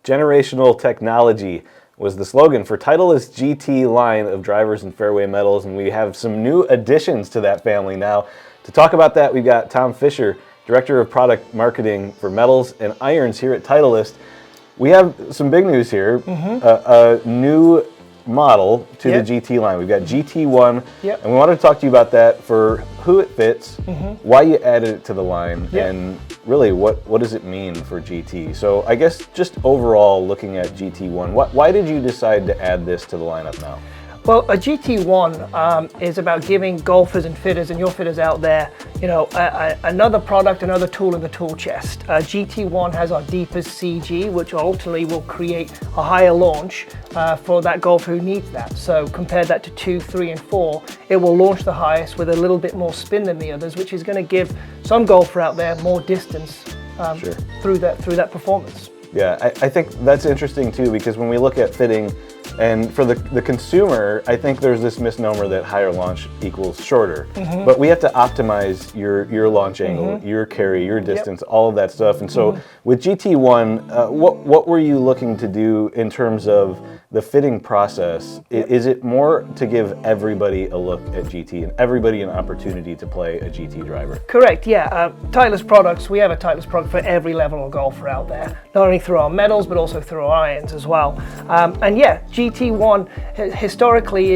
Generational technology was the slogan for Titleist GT line of drivers and fairway metals, and we have some new additions to that family now. To talk about that, we've got Tom Fisher, Director of Product Marketing for Metals and Irons here at Titleist. We have some big news here, a new model to the GT line. We've got GT1, and we wanted to talk to you about that, for who it fits, why you added it to the line, and really what does it mean for GT. So I guess just overall looking at GT1, why did you decide to add this to the lineup now? Well, a GT1 is about giving golfers and fitters and your fitters out there, you know, another product, another tool in the tool chest. GT1 has our deepest CG, which ultimately will create a higher launch for that golfer who needs that. So compare that to 2, 3, and 4, it will launch the highest with a little bit more spin than the others, which is going to give some golfer out there more distance through that performance. Yeah, I think that's interesting too, because when we look at fitting, and for the consumer, I think there's this misnomer that higher launch equals shorter. But we have to optimize your launch angle, your carry, your distance, all of that stuff. And so with GT1, what were you looking to do in terms of the fitting process? Is it more to give everybody a look at GT and everybody an opportunity to play a GT driver? Correct, yeah. Titleist products, we have a Titleist product for every level of golfer out there, not only through our metals, but also through our irons as well. And yeah, GT1 historically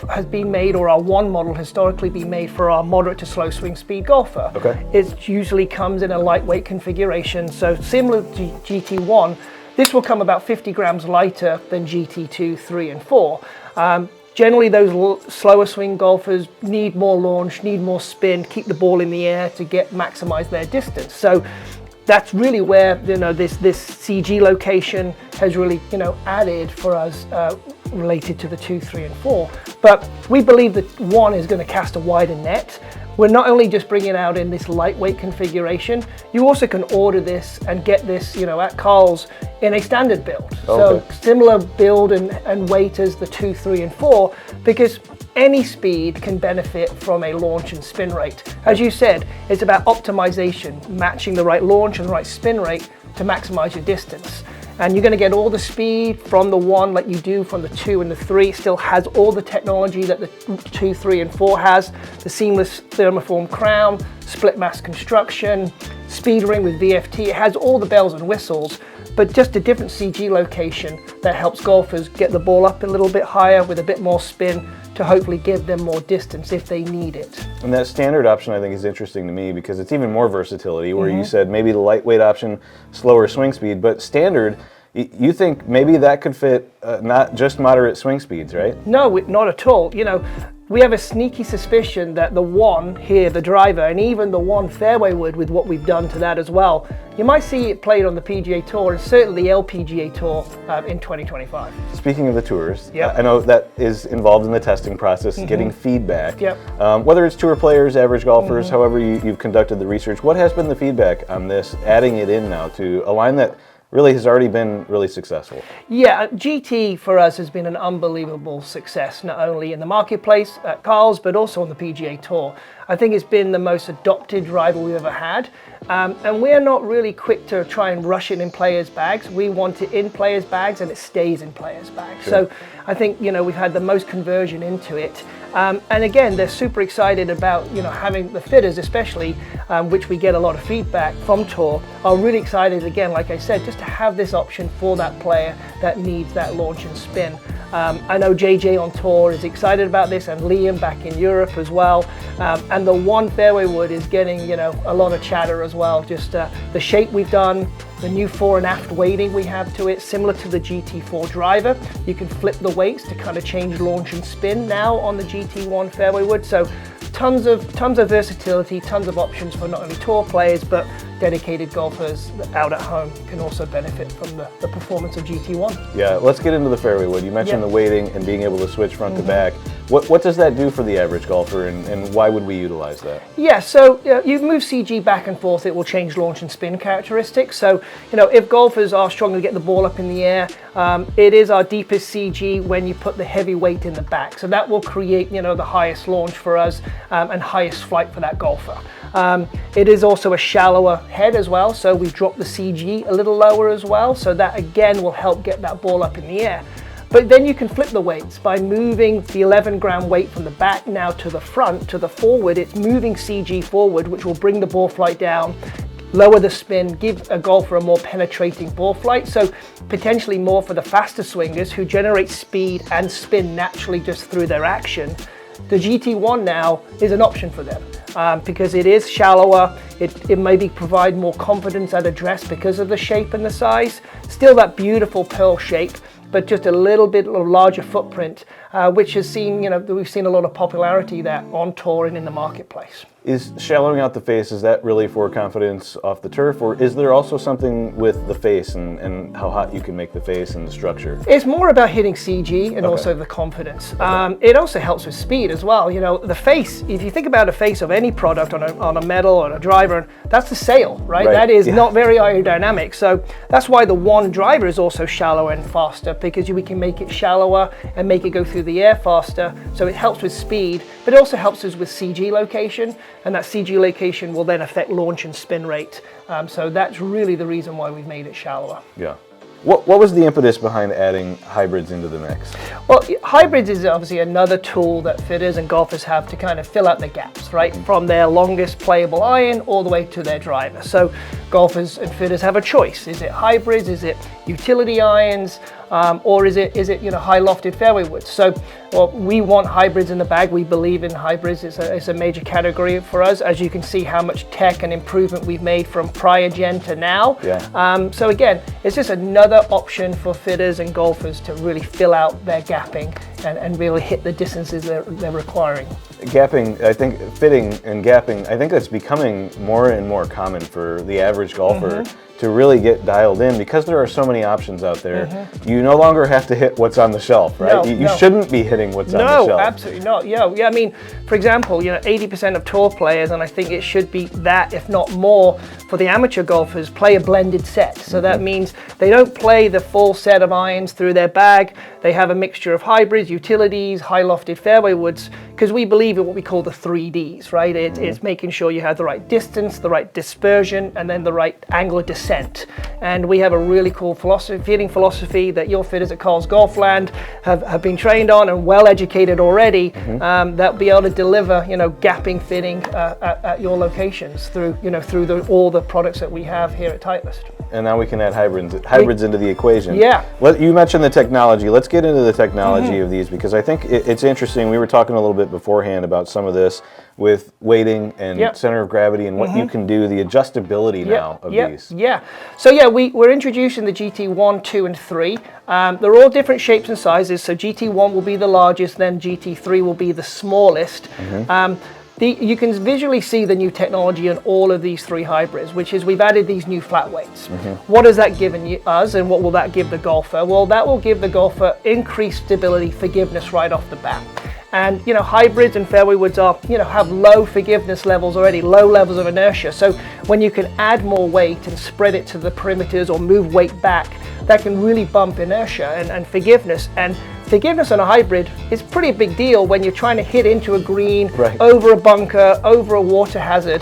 has been made, or our one model historically been made for our moderate to slow swing speed golfer. It usually comes in a lightweight configuration, so similar to GT1, this will come about 50 grams lighter than GT2, 3, and 4. Generally, those slower swing golfers need more launch, need more spin, keep the ball in the air to maximize their distance. So that's really where this CG location has really added for us related to the 2, 3, and 4. But we believe that 1 is going to cast a wider net. We're not only just bringing it out in this lightweight configuration, you also can order this and get this at Carl's in a standard build. So similar build and weight as the 2, 3, and 4, because any speed can benefit from a launch and spin rate. As you said, it's about optimization, matching the right launch and the right spin rate to maximize your distance. And you're going to get all the speed from the 1 like you do from the 2 and the 3. It still has all the technology that the 2, 3, and 4 has. The seamless thermoform crown, split mass construction, speed ring with VFT. It has all the bells and whistles, but just a different CG location that helps golfers get the ball up a little bit higher with a bit more spin to hopefully give them more distance if they need it. And that standard option I think is interesting to me, because it's even more versatility, where you said maybe the lightweight option, slower swing speed, but standard, you think maybe that could fit not just moderate swing speeds, right? No, not at all. We have a sneaky suspicion that the 1 here, the driver, and even the 1 fairway wood, with what we've done to that as well, you might see it played on the PGA Tour and certainly the LPGA Tour in 2025. Speaking of the tours, I know that is involved in the testing process, getting feedback. Whether it's tour players, average golfers, however you've conducted the research, what has been the feedback on this, adding it in now to a line that really has already been really successful? Yeah, GT for us has been an unbelievable success, not only in the marketplace at Carl's, but also on the PGA Tour. I think it's been the most adopted driver we've ever had. And we're not really quick to try and rush it in players' bags. We want it in players' bags and it stays in players' bags. So I think, we've had the most conversion into it. And again, they're super excited about, having the fitters especially, which we get a lot of feedback from Tour, are really excited, again, like I said, just to have this option for that player that needs that launch and spin. I know JJ on Tour is excited about this, and Liam back in Europe as well. And the 1 fairway wood is getting, a lot of chatter as well. Just the shape we've done, the new fore and aft weighting we have to it, similar to the GT4 driver. You can flip the weights to kind of change launch and spin now on the GT1 fairway wood. So tons of versatility, tons of options for not only tour players, but dedicated golfers out at home can also benefit from the performance of GT1. Yeah, let's get into the fairway wood. You mentioned the weighting and being able to switch front to back. What does that do for the average golfer, and why would we utilize that? Yeah, so you move CG back and forth, it will change launch and spin characteristics. So, if golfers are struggling to get the ball up in the air, it is our deepest CG when you put the heavy weight in the back. So that will create, the highest launch for us and highest flight for that golfer. It is also a shallower head as well, so we dropped the CG a little lower as well, so that again will help get that ball up in the air. But then you can flip the weights by moving the 11-gram weight from the back now to the front, to the forward. It's moving CG forward, which will bring the ball flight down, lower the spin, give a golfer a more penetrating ball flight. So potentially more for the faster swingers who generate speed and spin naturally just through their action. The GT1 now is an option for them because it is shallower. It maybe provide more confidence at address because of the shape and the size. Still that beautiful pearl shape, but just a little bit larger footprint, which has seen, we've seen a lot of popularity there on tour and in the marketplace. Is shallowing out the face, is that really for confidence off the turf, or is there also something with the face and how hot you can make the face and the structure? It's more about hitting CG and also the confidence. It also helps with speed as well. The face, if you think about a face of any product on a metal or a driver, that's the sail, right? That is not very aerodynamic. So that's why the one driver is also shallower and faster, because we can make it shallower and make it go through the air faster. So it helps with speed, but it also helps us with CG location. And that CG location will then affect launch and spin rate. So that's really the reason why we've made it shallower. Yeah. What was the impetus behind adding hybrids into the mix? Well, hybrids is obviously another tool that fitters and golfers have to kind of fill out the gaps, right? From their longest playable iron all the way to their driver. So golfers and fitters have a choice. Is it hybrids? Is it utility irons? Or is it high lofted fairway woods? So we want hybrids in the bag. We believe in hybrids. It's a major category for us. As you can see how much tech and improvement we've made from prior gen to now. Yeah. So again, it's just another option for fitters and golfers to really fill out their gapping and really hit the distances they're requiring. Gapping, I think fitting and gapping, I think that's becoming more and more common for the average golfer to really get dialed in, because there are so many options out there. You no longer have to hit what's on the shelf, right? You shouldn't be hitting what's on the shelf. No, absolutely not. Yeah, I mean, for example, 80% of tour players, and I think it should be that, if not more, for the amateur golfers, play a blended set. So that means they don't play the full set of irons through their bag. They have a mixture of hybrids, utilities, high lofted fairway woods, because we believe in what we call the 3Ds, right? It's making sure you have the right distance, the right dispersion, and then the right angle of descent. And we have a really cool fitting philosophy that your fitters at Carl's Golfland have been trained on and well educated already, that'll be able to deliver, gapping fitting at your locations through all the products that we have here at Titleist. And now we can add hybrids into the equation. Yeah. You mentioned the technology. Let's get into the technology of these, because I think it's interesting. We were talking a little bit beforehand about some of this with weighting and center of gravity and what you can do, the adjustability now of these. Yeah. So we're introducing the GT1, 2, and 3. They're all different shapes and sizes. So GT1 will be the largest, then GT3 will be the smallest. You can visually see the new technology in all of these three hybrids, which is we've added these new flat weights. What has that given us, and what will that give the golfer? Well, that will give the golfer increased stability, forgiveness right off the bat. And hybrids and fairway woods are have low forgiveness levels already, low levels of inertia. So when you can add more weight and spread it to the perimeters or move weight back, that can really bump inertia and forgiveness. And forgiveness on a hybrid is pretty big deal when you're trying to hit into a green, over a bunker, over a water hazard.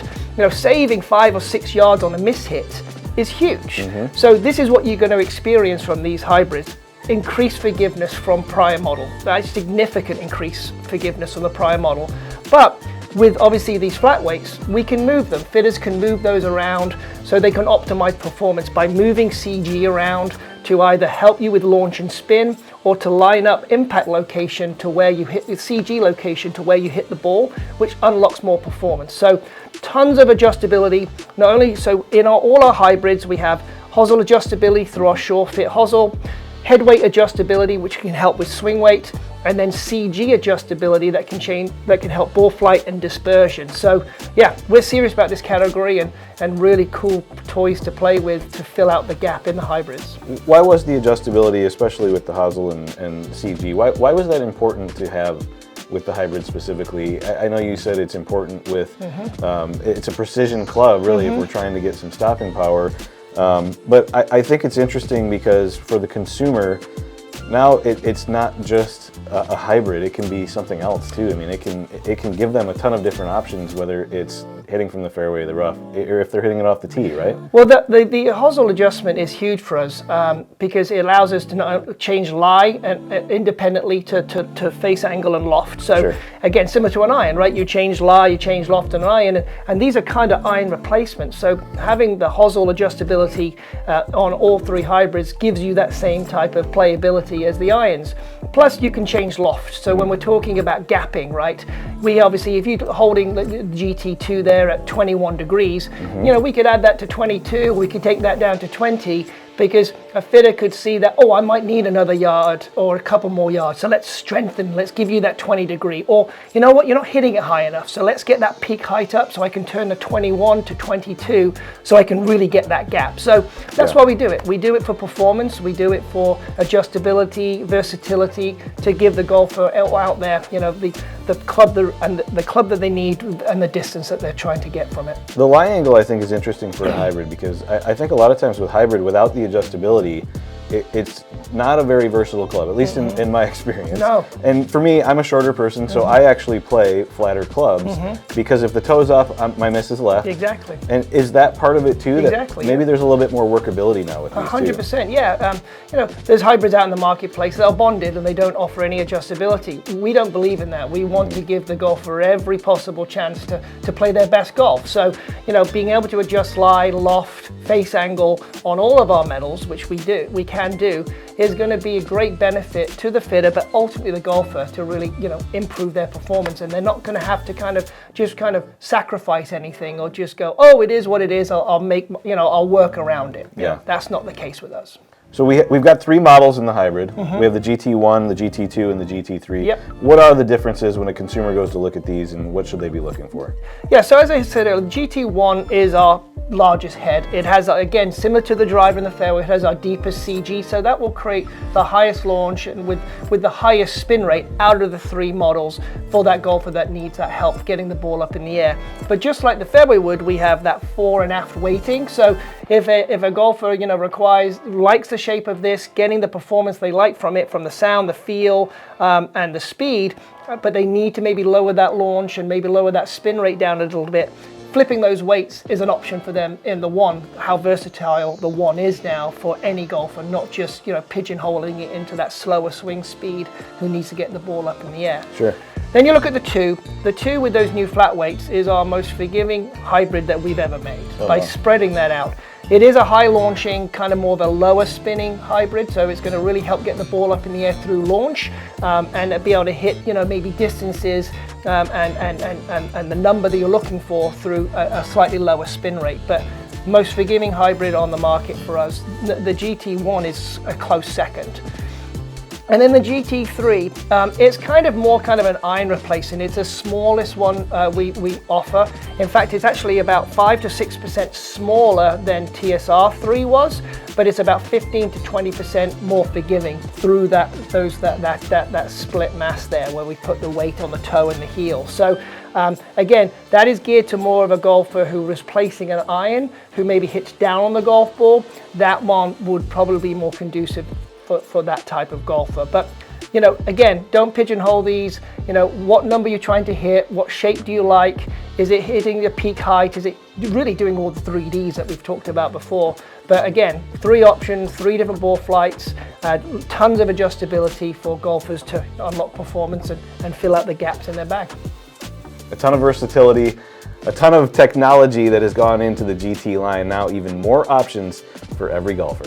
Saving 5 or 6 yards on a mishit is huge. So this is what you're going to experience from these hybrids. Increased forgiveness from prior model. That's significant increased forgiveness from the prior model. But with obviously these flat weights, we can move them. Fitters can move those around so they can optimize performance by moving CG around to either help you with launch and spin, or to line up impact location to where you hit the CG location to where you hit the ball, which unlocks more performance. So tons of adjustability. Not only so in all our hybrids, we have hosel adjustability through our Sure Fit hosel, head weight adjustability, which can help with swing weight, and then CG adjustability that can help ball flight and dispersion. So yeah, we're serious about this category and really cool toys to play with to fill out the gap in the hybrids. Why was the adjustability, especially with the hosel and CG, why was that important to have with the hybrid specifically? I know you said it's important with, it's a precision club really, if we're trying to get some stopping power. But I think it's interesting because for the consumer, now it's not just a hybrid, it can be something else too. I mean, it can give them a ton of different options, whether it's hitting from the fairway to the rough, or if they're hitting it off the tee, right? Well, the hosel adjustment is huge for us because it allows us to change lie independently to face angle and loft. So Sure. again, similar to an iron, right? You change lie, you change loft and iron, and these are kind of iron replacements. So having the hosel adjustability on all three hybrids gives you that same type of playability as the irons. Plus, you can change loft. So when we're talking about gapping, right? We obviously, if you're holding the GT2 there at 21 degrees, you know, we could add that to 22, we could take that down to 20, because a fitter could see that, oh, I might need another yard or a couple more yards, so let's strengthen, let's give you that 20 degree. Or, you know what, you're not hitting it high enough, so let's get that peak height up so I can turn the 21 to 22 so I can really get that gap. So that's why we do it. We do it for performance, we do it for adjustability, versatility, to give the golfer out there, you know, the club that they need and the distance that they're trying to get from it. The lie angle, I think, is interesting for a hybrid because I think a lot of times with hybrid, without the adjustability, it's not a very versatile club, at least in my experience. No. And for me, I'm a shorter person, so I actually play flatter clubs because if the toe's up, my miss is left. Exactly. And is that part of it too? Exactly, That maybe there's a little bit more workability now with these 100%, yeah. You know, there's hybrids out in the marketplace that are bonded and they don't offer any adjustability. We don't believe in that. We want to give the golfer every possible chance to play their best golf. So, you know, being able to adjust lie, loft, face angle on all of our medals, which we can do, is going to be a great benefit to the fitter, but ultimately the golfer to really, you know, improve their performance. And they're not going to have to kind of sacrifice anything or just go, oh, it is what it is. I'll work around it. Yeah. That's not the case with us. So we've got three models in the hybrid. We have the GT1, the GT2, and the GT3. Yep. What are the differences when a consumer goes to look at these, and what should they be looking for? Yeah, so as I said earlier, GT1 is our largest head. It has, again, similar to the driver in the fairway, it has our deepest CG, so that will create the highest launch and with the highest spin rate out of the three models for that golfer that needs that help getting the ball up in the air. But just like the fairway would, we have that fore and aft weighting. So if a golfer, you know, likes the shape of this, getting the performance they like from it, from the sound, the feel, and the speed, but they need to maybe lower that launch and maybe lower that spin rate down a little bit, flipping those weights is an option for them in the one. How versatile the one is now for any golfer, not just, you know, pigeonholing it into that slower swing speed who needs to get the ball up in the air. Sure. Then you look at the two. The two with those new flat weights is our most forgiving hybrid that we've ever made by spreading that out. It is a high launching, kind of more of a lower spinning hybrid, so it's going to really help get the ball up in the air through launch and be able to hit, you know, maybe distances and the number that you're looking for through a slightly lower spin rate. But most forgiving hybrid on the market for us, the GT1 is a close second. And then the GT3, it's kind of an iron replacement. It's the smallest one we offer. In fact, it's actually about 5 to 6% smaller than TSR3 was, but it's about 15 to 20% more forgiving through that split mass there, where we put the weight on the toe and the heel. So again, that is geared to more of a golfer who is placing an iron, who maybe hits down on the golf ball. That one would probably be more conducive for that type of golfer. But, you know, again, don't pigeonhole these. You know, what number you're trying to hit, what shape do you like? Is it hitting the peak height? Is it really doing all the 3Ds that we've talked about before? But again, three options, three different ball flights, tons of adjustability for golfers to unlock performance and fill out the gaps in their bag. A ton of versatility, a ton of technology that has gone into the GT line, now even more options for every golfer.